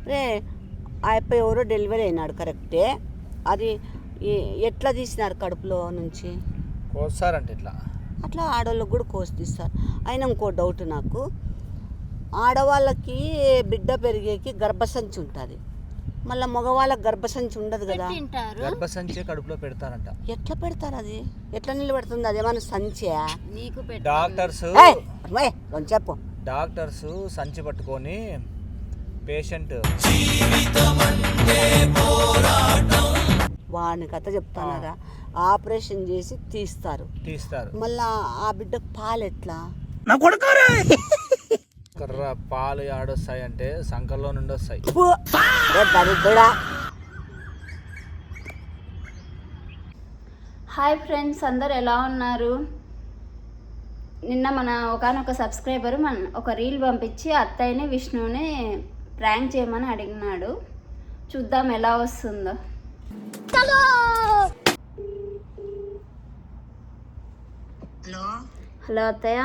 రే అయిపోయి ఎవరో డెలివరీ అయినాడు కరెక్టే, అది ఎట్లా తీసినారు కడుపులో నుంచి? కోస్తారంట ఇట్లా. అట్లా ఆడవాళ్ళకి కూడా కోసి తీస్తారు. అయినా ఇంకో డౌట్ నాకు, ఆడవాళ్ళకి బిడ్డ పెరిగేకి గర్భసంచి ఉంటుంది, మళ్ళీ మగవాళ్ళకి గర్భసంచి ఉండదు కదా. గర్భసంచి కడుపులో పెడతారంట. ఎట్లా పెడతారు? అది ఎట్లా నిలబెడుతుంది? అదేమన్నా సంచియా? చెప్పు. డాక్టర్స్ సంచి పట్టుకొని పేషెంట్ వాడిని కథ చెప్తానారా, ఆపరేషన్ చేసి తీస్తారు. మళ్ళా ఆ బిడ్డకు పాలు ఎట్లా? పాలు ఆడొస్తాయి అంటే సంకల్లో నుండి వస్తాయి. హాయ్ ఫ్రెండ్స్, అందరు ఎలా ఉన్నారు? నిన్న మన ఒకనొక సబ్స్క్రైబర్ ఒక రీల్ పంపించి అత్తయ్యని విష్ణుని ప్రాంక్ చేయమని అడిగినాడు. చూద్దాం ఎలా వస్తుందో. హలో అత్తయ్య.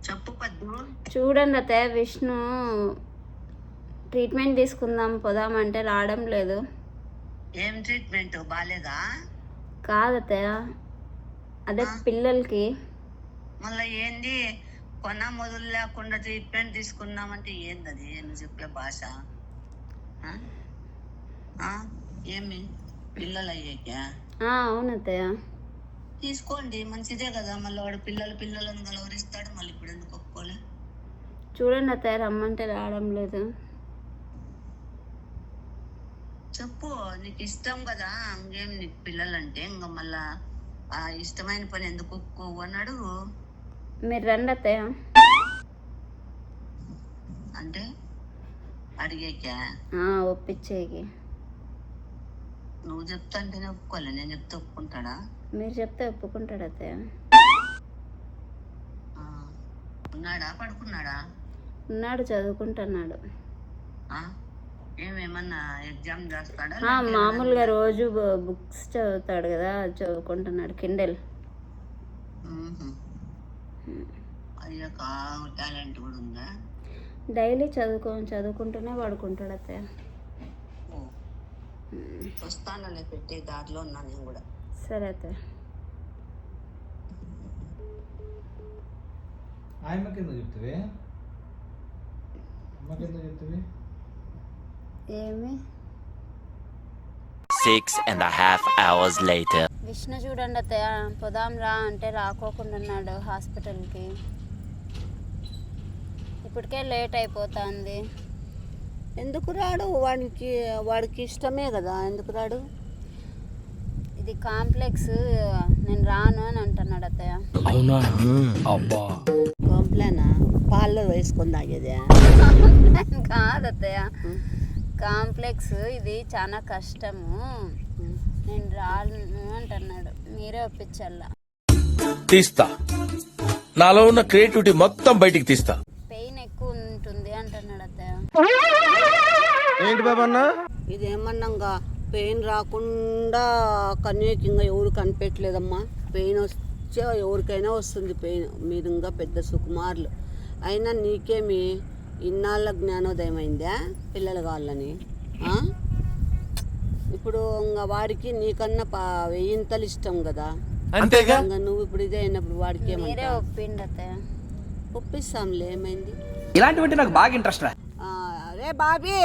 చెప్పు పద్దు. చూడండి అత్తయ్య, విష్ణు ట్రీట్మెంట్ తీసుకుందాం పోదామంటే రావడం లేదు. ఏం ట్రీట్మెంట్? బాలేదా? కాదు అత్తయ్య, అదే పిల్లలకి. మళ్ళీ ఏంది కొన మొదలు లేకుండా ట్రీట్మెంట్ తీసుకున్నామంటే ఏంది? నువ్వు చెప్పే భాష? ఏమి పిల్లలు అయ్యాక? అవును అత్తయ్య. తీసుకోండి, మంచిదే కదా. మళ్ళీ వాడు పిల్లలను గలవరిస్తాడు. మళ్ళీ ఇప్పుడు ఎందుకు ఒప్పుకోలే? చూడండి అత్తయ్య, రమ్మంటే రావడం లేదు. చెప్పు, నీకు ఇష్టం కదా, ఇంకేం నీకు పిల్లలంటే ఇంకా మళ్ళా ఆ ఇష్టమైన పని ఎందుకు ఒప్పుకోవు అని అడుగు. మీరు రండి అత్తయ్య. అంటే అడిగాక ఒప్పించేకి. నువ్వు చెప్తా అంటేనే ఒప్పుకోలే, నేను చెప్తే ఒప్పుకుంటాడా? మీరు చెప్తే ఒప్పుకుంటాడు అత్తయ్య. ఉన్నాడా? పడుకున్నాడా? ఉన్నాడు, చదువుకుంటున్నాడు. ఏమేమన్నా ఎగ్జామ్ రాస్తాడా? మామూలుగా రోజు బుక్స్ చదువుతాడు కదా, చదువుకుంటున్నాడు. కిండెల్. అయ్యో, టాలెంట్ కూడా ఉందా? డైలీ చదువుకుంటూనే పడుకుంటాడు అత్తయ్య. వస్తానని పెట్టే దారిలో ఉన్నా నేను కూడా. సరే అత్తయ్య. ఏమి 6.5 hours later. విష్ణు చూడండి అత్తయ్య, పోదాం రా అంటే రాకోకుండా ఉన్నాడు హాస్పిటల్కి. ఇప్పటికే లేట్ అయిపోతుంది. ఎందుకు రాడు? వాడికి ఇష్టమే కదా, ఎందుకు రాడు? ఇది కాంప్లెక్స్, నేను రాను అని అంటున్నాడు అత్తయ్య. కాంప్లైనా? పాల్లో వేసుకొని తాగేదే? కాదు అత్తయ్య, కాంప్లెక్స్ ఇది చాలా కష్టము, నేను రాను అంటున్నాడు. మీరే ఒప్పించాలా. తీస్తా, నాలో ఉన్న క్రియేటివిటీ మొత్తం బయటికి తీస్తా. పెయిన్ ఎక్కువ ఉంటుంది అంటున్నాడు అత్తయ్య. ఏంటి బాబన్న? ఇదేమన్నాగా పెయిన్ రాకుండా కన్యకి ఇంకా ఎవరు కనిపెట్టలేదమ్మా. పెయిన్ వచ్చే ఎవరికైనా వస్తుంది పెయిన్. మీరు ఇంకా పెద్ద సుకుమారులు అయినా నీకేమి ఇన్నాళ్ళ జ్ఞానోదయం అయిందా పిల్లలు కావాలని? ఇప్పుడు ఇంకా వాడికి నీకన్నా 1000 ఇష్టం కదా. అంతేగా. ఇంకా నువ్వు ఇప్పుడు ఇదే అయినప్పుడు వాడికి మీరే ఒప్పిండి అత్తయ్య. ఒప్పిస్తాంలే, ఏమైంది? ఇలాంటివంటే నాకు బాగా ఇంట్రెస్ట్ రా. అరే బాబీ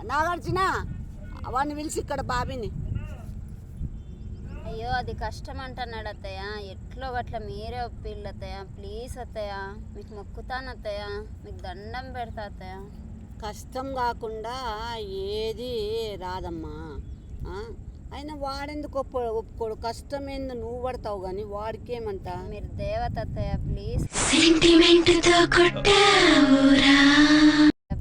నాగార్జున, వాడిని పిలిచి ఇక్కడ బాబీని. అయ్యో, అది కష్టం అంటున్నాడు అత్తయ్య. ఎట్లో అట్లా మీరే ఒప్పిళ్ళు అత్తయ్య. ప్లీజ్ అత్తయ్య, మీకు మొక్కుతాను అత్తయ్య, మీకు దండం పెడతా అత్తయ్య. కష్టం కాకుండా ఏది రాదమ్మా. అయినా వాడెందుకు ఒప్పుకోడు? కష్టమేందో నువ్వు పడతావు కానీ వాడికేమంట? మీరు దేవత అత్తయ్య, ప్లీజ్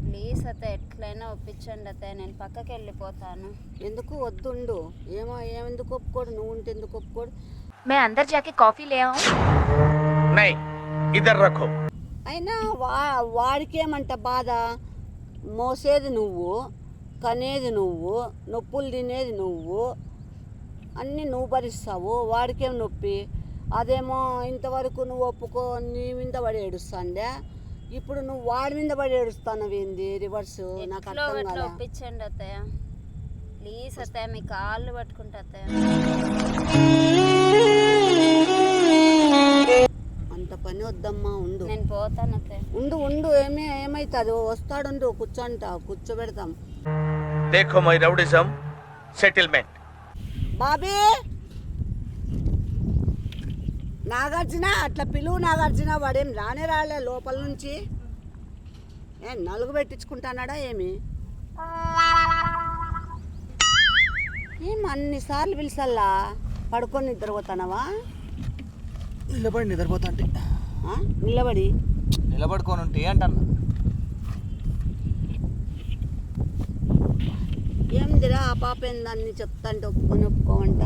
ప్లీజ్ అత్తయ్య, ఎట్లయినా ఒప్పించండి అత్తయ్య, నేను పక్కకి వెళ్ళిపోతాను. ఎందుకు? వద్దుండు. ఏమెందుకు ఒప్పుకోడు? నువ్వు ఉంటే ఎందుకు ఒప్పుకోడు? मैं अंदर जाके कॉफी ले आऊं? नहीं, इधर रखो. అయినా వాడికేమంట బాధ? మోసేది నువ్వు, కనేది నువ్వు, నొప్పులు తినేది నువ్వు, అన్నీ నువ్వు భరిస్తావు. వాడికేం నొప్పి? అదేమో ఇంతవరకు నువ్వు ఒప్పుకో, నీ మీద పడి ఏడుస్తాండే. ఇప్పుడు నువ్వు వాడి మీద పడి ఏడుస్తావు ఏంది రివర్స్? నాకు ఎట్లో అర్థం గట్ల కాలే. ఒప్పించండి అత్తయ్య, ప్లీజ్ అత్తయ్య, మీ కాళ్ళు పట్టుకుంటా అత్తయ్య. అంత పని వద్దమ్మా, ఉండు నేను పోతాను అత్తయ్య. ఉండు ఏమైతుంది? వస్తాడు, కూర్చోబెడతాం. देखो my rowdyism settlement. Bobby, Nagarjuna అట్లా పిలువు. నాగార్జున వాడేం రాలే లోపల నుంచి. నలుగు పెట్టించుకుంటానాడా ఏమి? ఏం అన్నిసార్లు పిలిచల్లా? పడుకొని నిద్రపోతానవా? నిలబడి నిద్రపోతా అంటే నిలబడి నిలబడుకొని ఉంటే అంటాను. ఏందిరా ఆ పాప ఏందాన్ని చెప్తాంటే ఒప్పుకోమంట?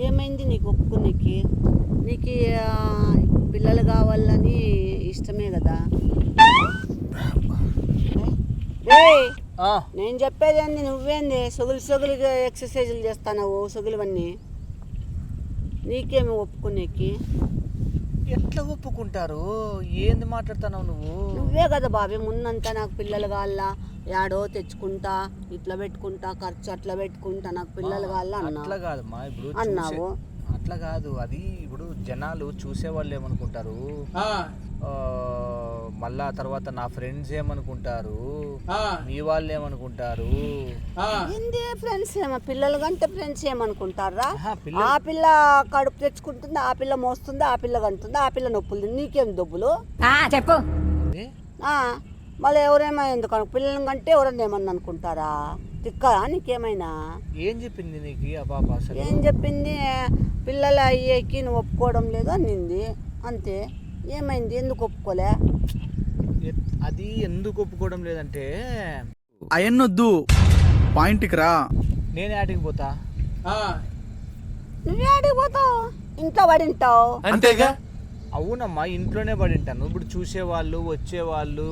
ఏమైంది నీకు ఒప్పుకునేకి? నీకు పిల్లలు కావాలని ఇష్టమే కదా? నేను చెప్పేది ఏంది, నువ్వేంది సొగులుగా ఎక్సర్సైజులు చేస్తావు? సొగులువన్నీ నీకేమి ఒప్పుకునేకి? ఎట్లా ఒప్పుకుంటారు? ఏంది మాట్లాడుతున్నావు నువ్వు? నువ్వే కదా బాబీ ముందంతా నాకు పిల్లలు కావాలా, యాడో తెచ్చుకుంటా, ఇట్లా పెట్టుకుంటా, ఖర్చు అట్లా పెట్టుకుంటా, నాకు పిల్లలు కావాలా అట్లా కాదమ్మా. ఇప్పుడు అన్నావు. అట్లా కాదు, అది ఇప్పుడు జనాలు చూసేవాళ్ళు ఏమనుకుంటారు, మళ్ళా తర్వాత నా ఫ్రెండ్స్ ఏమనుకుంటారు, మీ వాళ్ళు ఏమనుకుంటారు. ఏంది ఫ్రెండ్స్ పిల్లలు కంటే ఫ్రెండ్స్ ఏమనుకుంటారా? ఆ పిల్ల కడుపు తెచ్చుకుంటుంది, ఆ పిల్ల మోస్తుంది, ఆ పిల్ల కంటుంది, ఆ పిల్ల నొప్పులు, నీకేం దొబ్బులు చెప్పు. మళ్ళీ ఎవరేమో ఎందుకు పిల్లల కంటే ఎవరన్నా ఏమన్నా అనుకుంటారా? తిక్కరా నీకేమైనా? ఏం చెప్పింది నీకు ఆ పాప? అసలు ఏం చెప్పింది? పిల్లలు అయ్యేకి నువ్వు ఒప్పుకోవడం లేదు అనింది, అంతే. ఏమైంది? ఎందుకు ఒప్పుకోలే? అది ఎందుకు ఒప్పుకోవడం లేదంటే, అయన్నొద్దు, పాయింట్కి రా. నేను యాటికి పోతా? నువ్వే అడిగిపోతావు, ఇంట్లో పడింటావు. అంతేగా. అవునమ్మా, ఇంట్లోనే పడింటాను. ఇప్పుడు చూసేవాళ్ళు వచ్చేవాళ్ళు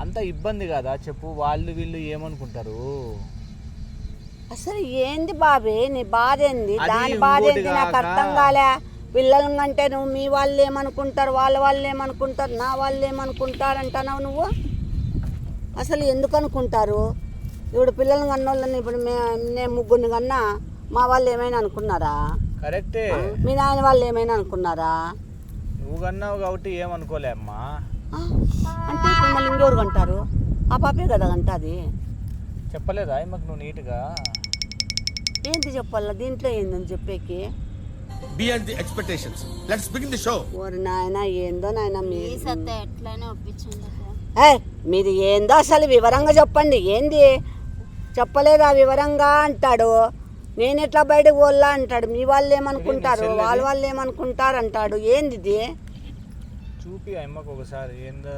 అంత ఇబ్బంది కదా చెప్పు. వాళ్ళు వీళ్ళు ఏమనుకుంటారు? అసలు ఏంది బాబీ నీ బాధ ఏంది? అది దాని బాధ ఏంది? ఇంకోటి నాకు కాక. అర్థం కాలే. పిల్లలు అంటే నువ్వు మీ వాళ్ళు ఏమనుకుంటారు, వాళ్ళు ఏమనుకుంటారు, నా వాళ్ళు ఏమనుకుంటారు అంటున్నావు నువ్వు. అసలు ఎందుకు అనుకుంటారు? ఇప్పుడు పిల్లలు కన్నోళ్ళని ఇప్పుడు నేను ముగ్గురిని కన్నా మా వాళ్ళు ఏమైనా అనుకున్నారా? కరెక్టే. మీ నాయన వాళ్ళు ఏమైనా అనుకున్నారా? నువ్వు కన్నావు కాబట్టి ఏమనుకోలే అమ్మా. అంటే ఇప్పుడు మళ్ళీ ఇంకెవరు కంటారు? ఆ పాపే కదా కంటది. చెప్పలేదా మాకు నువ్వు నీట్గా? ఏంటి చెప్పాలా దీంట్లో ఏందని చెప్పేకి? Beyond the expectations. Let's begin the show. ఓరి నాయన ఏందో నాయన ప్లీజ్ అత్తయ్య, ఎట్లయినా ఒప్పించండి అత్తయ్య. మీరు ఏందో అసలు వివరంగా చెప్పండి. ఏంది చెప్పలేదా వివరంగా అంటాడు. నేను ఎట్లా బయటకు పోల్లా అంటాడు. మీ వాళ్ళు ఏమనుకుంటారు, వాళ్ళు ఏమనుకుంటారు అంటాడు. ఏంది ఇది? చూపి అమ్మకు ఒకసారి ఏందో.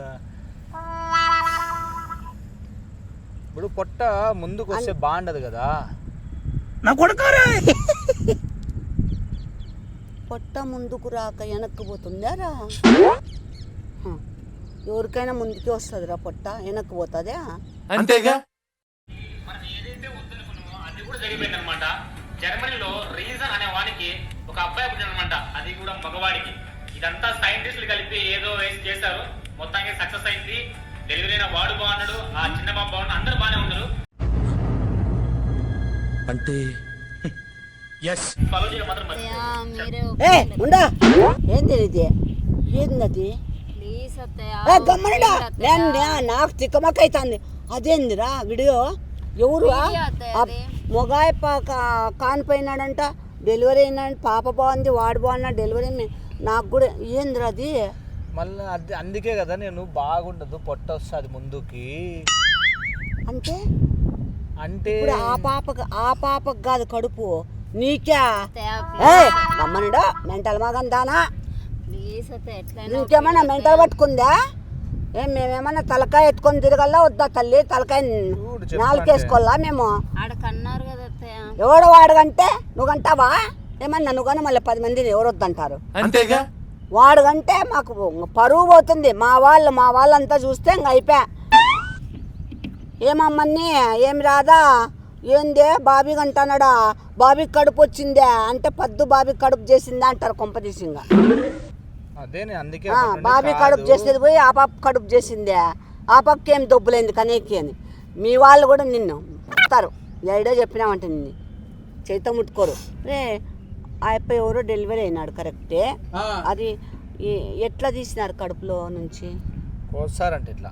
ఇప్పుడు పొట్ట ముందుకు వస్తే బాగుండదు కదా? నా కొడుకారా. పొట్ట ముందుకు రాక వెనక్కి పోతుందారా? ఎవరికైనా ముందుకే వస్తుందిరా పొట్ట, వెనక్కి పోతుందా? అంతేగా. మనం ఏదైతే వద్దనుకున్నామో అది కూడా జరిగిపోయిందనమాట. జర్మనీలో రీజన్ అనే వాడికి ఒక అబ్బాయి పుట్టినమాట, అది కూడా మగవాడికి. ఇదంతా సైంటిస్టులు కలిపి ఏదో వేసి చేశారు, మొత్తానికి సక్సెస్ అయింది. డెలివరీ అయిన వాడు బాగున్నాడు, ఆ చిన్న బాబు బాగున్నాడు, అందరూ బాగానే ఉన్నారు. అంటే ఫాలో చేయడం మాత్రం మీరే ఉండా. ఏంది ఇది? ఏంది? ప్లీజ్ అత్తయ్య, గమ్మనుడా. నాకు తిక్కమక్క అవుతుంది. అదేందిరా వీడియో? ఎవరు మొగాయ కానిపోయినాడంట, డెలివరీ అయినాడు, పాప బాగుంది, వాడు బాగున్నాడు, డెలివరీ. నాకు కూడా ఏందిరా అది? మళ్ళీ అది అందుకే కదా నేను బాగుండదు పొట్ట వస్తుంది ముందుకి అంటే. అంటే ఇప్పుడు ఆ పాపకు కాదు కడుపు, నీకే. గమ్మనుడా మెంటల్ మగందానా? ప్లీజ్ అత్తయ్య, ఎట్లయినా ఇంకేమన్నా మెంటల్ పట్టుకుందా? మేమేమన్నా తలకాయ ఎత్తుకొని తిరగల్లా వద్దా తల్లి? తలకాయ నాలుకేసుకోవాలా మేము? ఆడకన్నారు కదా అత్తయ్య. ఎవడో వాడుగంటే నువ్వు కంటావా? ఏమన్నా నువ్వు కానీ మళ్ళీ 10 మందిని ఎవరు వద్దంటారు? అంతేగా. వాడుగంటే మాకు పరువు పోతుంది. మా వాళ్ళంతా చూస్తే ఇంక అయిపోయా. ఏమమ్మని ఏమి రాదా? ఏందే బాబీ కంటున్నాడా? బాబీకి కడుపు వచ్చిందే అంటే పద్దు బాబీకి కడుపు చేసిందా అంటారు కొంపదీసింగా. అదే నేను అందుకే ఆ, అప్పటి నుండి బాబీ కాదు. కడుపు చేసేది పోయి ఆ పాప కడుపు చేసిందే, ఆ పాపకి ఏం దొబ్బులైంది కనేకి అని. మీ వాళ్ళు కూడా నిన్ను చెప్తారు, ఐడియా చెప్పినామంటే నిన్ను చేత ముట్టుకోరు. రే ఆ అప్ప ఎవరో డెలివరీ అయినాడు కరెక్టే, అది ఎట్లా తీసినారు కడుపులో నుంచి? కోస్తారంట ఇట్లా.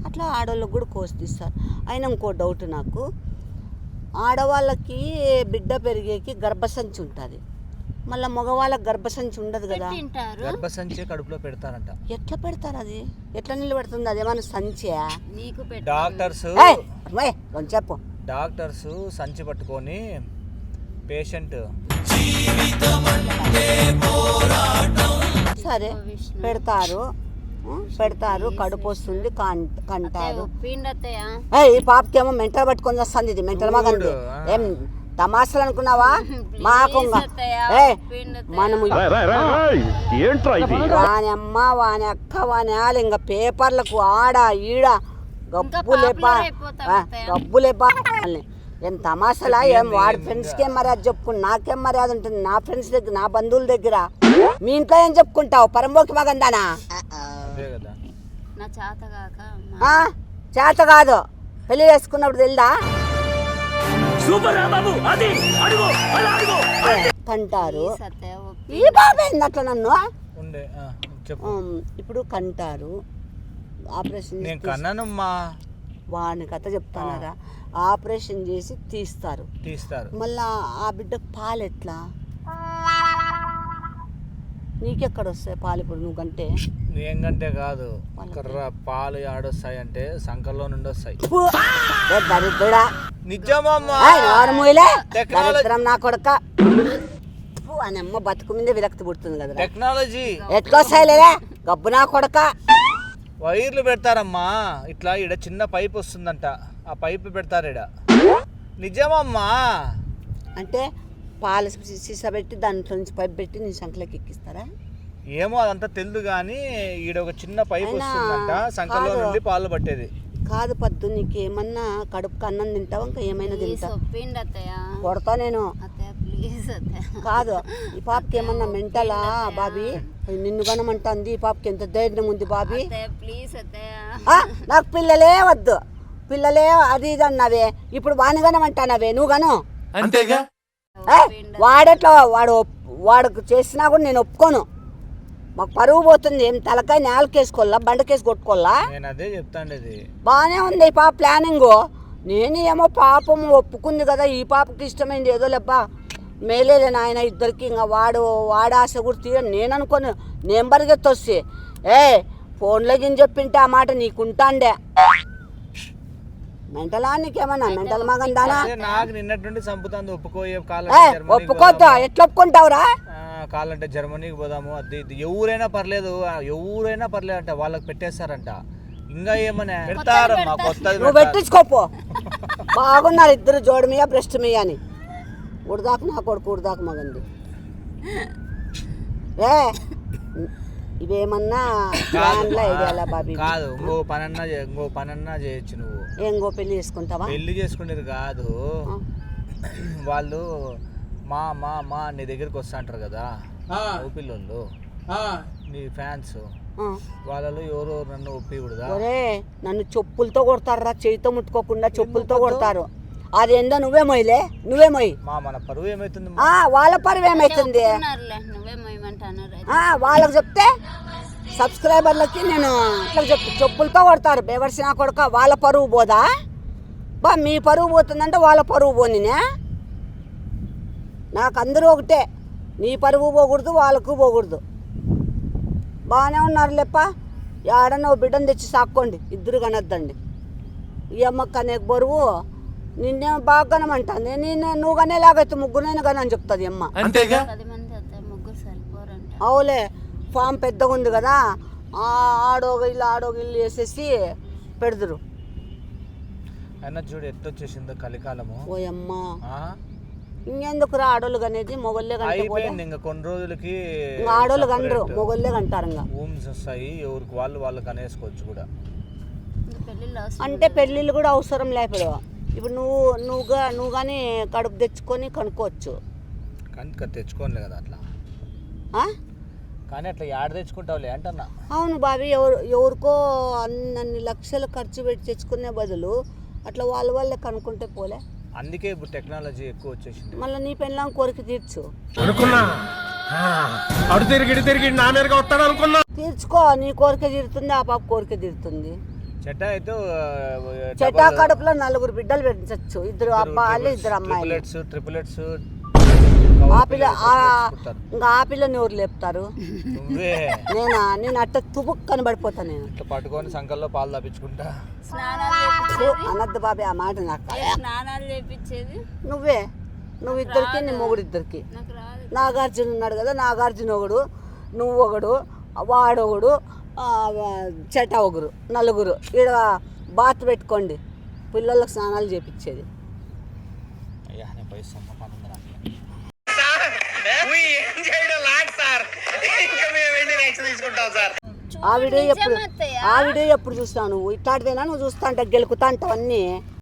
అట్లా ఆడవాళ్ళకి కూడా కోసి తీస్తారు. అయినా ఇంకో డౌట్ నాకు, ఆడవాళ్ళకి బిడ్డ పెరిగేకి గర్భసంచి ఉంటుంది, మళ్ళీ మగవాళ్ళకి గర్భసంచి ఉండదు కదా. తింటారు. గర్భసంచి కడుపులో పెడతారంట. ఎట్లా పెడతారు అది? ఎట్లా నిలబెడుతుంది? అదేమన్నా సంచియా? నీకు డాక్టర్స్ కొంచెం చెప్పు. డాక్టర్స్ సంచి పట్టుకొని పేషెంట్ సరే పెడతారు, పెడతారు, కడుపు వస్తుంది, కంటారు. ఈ పాపకేమో మెంటల్ పట్టుకొని వస్తుంది, ఇది మెంటల్ మగంది. ఏం తమాషలు అనుకున్నావా? మాకు మనము వాని అమ్మ వాని అక్క వాని ఆలు ఇంకా పేపర్లకు ఆడ ఈడ గబ్బులేపా ఏం తమాషలా? ఏం వాడి ఫ్రెండ్స్కి ఏం మర్యాద చెప్పుకుని నాకేం మర్యాద ఉంటుంది? నా ఫ్రెండ్స్ దగ్గర, నా బంధువుల దగ్గర. మీ ఇంట్లో ఏం చెప్పుకుంటావు? పరంబోకి మగందానా? చేత కాదు, పెళ్లి చేసుకున్నప్పుడు తెలుదా? కంటారు. ఈ బాబే అట్లా నన్ను ఇప్పుడు కంటారు, ఆపరేషన్ వాడిని కథ చెప్తానారా, ఆపరేషన్ చేసి తీస్తారు. మళ్ళా ఆ బిడ్డకు పాలు ఎట్లా? నీకెక్కడ వస్తాయి పాలు? ఇప్పుడు నువ్వు కంటే ఏంకంటే కాదు, పాలు ఆడొస్తాయి అంటే సంకల్లో నుండి వస్తాయి. దరిద్రుడా, నా కొడక అని అమ్మ బతుకు మీదే విరక్తి పుడుతుంది కదా. టెక్నాలజీ ఎట్లా వస్తాయిలేదా గబ్బు నా కొడక? వైర్లు పెడతారమ్మా, ఇట్లా ఈడ చిన్న పైప్ వస్తుందంట, ఆ పైప్ పెడతారు ఈడ. నిజమమ్మా. అంటే పాలు సీసా పెట్టి దాంట్లో నుంచి పైప్ పెట్టి నీ సంకలకి ఎక్కిస్తారా? ఏమో అదంతా తెలుదు కానీ ఈడ ఒక చిన్న పైప్ వస్తుందంట, సంకల్లో నుండి పాలు పట్టేది. కాదు పద్దు, నీకేమన్నా కడుపుకి అన్నం తింటావా? ఇంకా ఏమైనా తింటావా? కొడతా నేను. కాదు, ఈ పాపకి ఏమన్నా మెంటలా బాబీ? నిన్ను కనమంటుంది, ఈ పాపకి ఎంత ధైర్యం ఉంది బాబీ? నాకు పిల్లలే వద్దు, పిల్లలే అది ఇది అన్నావే, ఇప్పుడు వాని కనమంటానవే నువ్వు గను. అంతేగా. వాడెట్లా వాడు చేసినా కూడా నేను ఒప్పుకోను. మాకు పరువు పోతుంది. ఏం తలకాయ నేలకేసుకోవాలా, బండకేసి కొట్టుకోవాలా? నేను అదే చెప్తాండేది. బాగానే ఉంది ఈ పాప ప్లానింగ్. నేను ఏమో పాపం ఒప్పుకుంది కదా, ఈ పాపకి ఇష్టమైంది ఏదో లేబ్బా మేలేలే నాయన ఇద్దరికి. ఇంకా వాడు ఆశ కూడా తీయ నేను అనుకోను. నేను బరిగెత్తొస్తే ఫోన్లోకి చెప్పింటే ఆ మాట నీకుంటాండే. మెంటలా నీకేమన్నా? మెంటల్ మగందానా? నాకు నిన్నటి నుండి చంపుతాంది. ఒప్పుకోతా? ఎట్లా ఒప్పుకుంటావురా? కావాలంటే జర్మనీకి పోదాము, అది ఇది ఎవరైనా పర్లేదు, ఎవరైనా పర్లేదు అంట, వాళ్ళకి పెట్టేస్తారంట. ఇంకా ఏమన్నా పెడతారమ్మా కొత్తది. నువ్వు పెట్టించుకోపో. బాగున్నారు ఇద్దరు, జోడు మీద బ్రెస్ట్ మీద అని. ఉడదాకు నా కొడుకు, ఉడదాకు మగంది. ఇవేమన్నా ఐడియాలా బాబీ? కాదు, ఇంకో పనన్నా చేయొచ్చు నువ్వు. ఏంగో పెళ్లి చేసుకుంటావా? పెళ్లి చేసుకునేది కాదు, వాళ్ళు మా మా మా నీ దగ్గరికి వస్తా అంటారు కదా పిల్లలు, నీ ఫ్యాన్స్, వాళ్ళలో ఎవరో నన్ను ఒప్పికూడదా? ఒరే నన్ను చెప్పులతో కొడతారా, చేయితో ముట్టుకోకుండా చెప్పులతో కొడతారు. అది ఏందో నువ్వే మొయ్యలే, నువ్వే మొయ్యి. మన పరువు ఏమైతుంది? వాళ్ళ పరువు ఏమైతుంది? వాళ్ళకి చెప్తే సబ్స్క్రైబర్లకి నేను చెప్తే చెప్పులతో కొడతారు. బేవర్సిన కొడుక, వాళ్ళ పరువు పోదా? మీ పరువు పోతుందంటే వాళ్ళ పరువు పోనినే. నాకు అందరూ ఒకటే, నీ పరువు పోకూడదు, వాళ్ళకు పోకూడదు. బాగానే ఉన్నారు లేప్ప, ఏడన్నా ఓ బిడ్డను తెచ్చి సాక్కోండి, ఇద్దరు కనొద్దండి. ఈ అమ్మకి అనేక బరువు, నిన్నేమో బాగా కనమంటుంది. నువ్వు కనేలాగైతే ముగ్గురైనా కానీ అని చెప్తుంది అమ్మ. అవులే, ఫామ్ పెద్దగా ఉంది కదా, ఆడోగిల్లు వేసేసి పెడదురు. అయినా చూడు ఎట్టొచ్చేసిందో కలికాలము. ఓయమ్మా, ఇంకెందుకురా ఆడోళ్ళు అనేది? మొగోళ్ళే కంటే ఇంకా కొన్ని రోజులకి ఆడోళ్ళు కంటారు, మొగోళ్ళే కంటారు. ఇంకా ఊమ్స్ వస్తాయి, ఎవరికి వాళ్ళు కనేసుకోవచ్చు కూడా. అంటే పెళ్ళిళ్ళు కూడా అవసరం లేకపోతే ఇప్పుడు నువ్వు కానీ కడుపు తెచ్చుకొని కనుక్కోవచ్చు. తెచ్చుకోలే కదా అట్లా, కానీ అట్లా యాడ తెచ్చుకుంటావులే అంటన్నా. అవును బాబీ, ఎవరికో అన్ని లక్షలు ఖర్చు పెట్టి తెచ్చుకునే బదులు అట్లా వాళ్ళే కనుక్కుంటే పోలే. అందుకే ఇప్పుడు టెక్నాలజీ ఎక్కువ వచ్చేసింది. మళ్ళీ నీ పెళ్ళాం కోరిక తీర్చు. తీర్చుకో, నీ కోరిక తీరుతుంది, ఆ పాప కోరిక తీరుతుంది. చెట్టా అయితే చెట్టా కడుపులో 4 బిడ్డలు పెంచచ్చు, 2 అబ్బాయిలు 2 అమ్మాయిలు. ట్రిపులెట్స్ ఆ పిల్లని ఎవరు లేపుతారు? నువ్వే. నేను అట్ట తుపుక్ కనబడిపోతా. నేను ఇట్లా పట్టుకొని సంకల్లో పాలు తప్పించుకుంటా. అనద్దు బాబీ ఆ మాట. నాకు స్నానాలు చేపించేది నువ్వు ఇద్దరికి, నీ మొగుడు ఇద్దరికి. నాకు రాదు. నాగార్జున ఉన్నాడు కదా, నాగార్జున ఒకడు, నువ్వు ఒకడు, వాడొకడు, చెట ఒకరు, 4 ఈడ బాత్ పెట్టుకోండి, పిల్లలకు స్నానాలు చేపించేది. అయ్యా నేను పోయిస్తాను, పని ఉంది నాకు. ఆ వీడియో ఎప్పుడు చూస్తావు నువ్వు? ఇట్లాంటిదేనా నువ్వు చూస్తా అంటే గెలుకుతా అంటావు అన్నీ.